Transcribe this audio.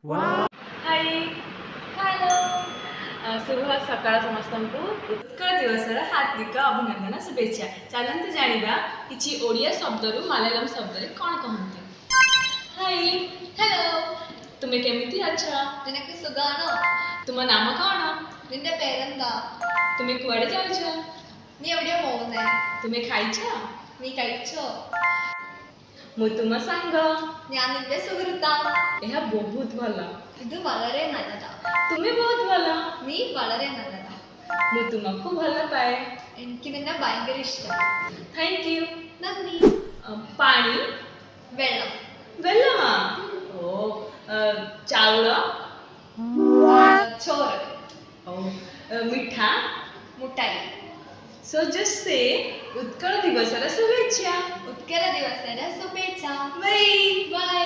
Hi hello शुभ सकाळ समस्तंकु उत्कल दिवसर हार्दिक अभिनंदन शुभेच्छा। चलते जानिबा किछि ओडिया शब्दरु मलयालम शब्दरे कोन कहंती। हाय हेलो तुमे केमिति अच्छा? നിനക്ക് സുഖാണോ? तुम नाम कोन? നിന്റെ പേരെന്താ? तुमे कुआडे जाउछ? നീ എവിടെയാ പോകുന്നേ? तुमे खाइछ? നീ കഴിച്ചോ? मु तुम संग। ഞാൻ നിന്റെ സുഹൃത്താ. ଏହା बहुत भला। ഇത് വളരെ നല്ലതാ. तुमे बहुत भला। നീ വളരെ നല്ലതാ. मु तुमको भला पाए। എനിക്ക് നിന്നെ ഭയങ്കര ഇഷ്ടം. Thank you. നന്ദി. पानी വെള്ളം. വെള്ളമാ? ഓ चाउळ ചോറ്. ओ मिठा മുട്ടായി. सो जस्ट से उत्कल दिवसर शुभेच्छा। ഉത്കല ദിവസേന ശുഭേച്ഛ. Bye bye.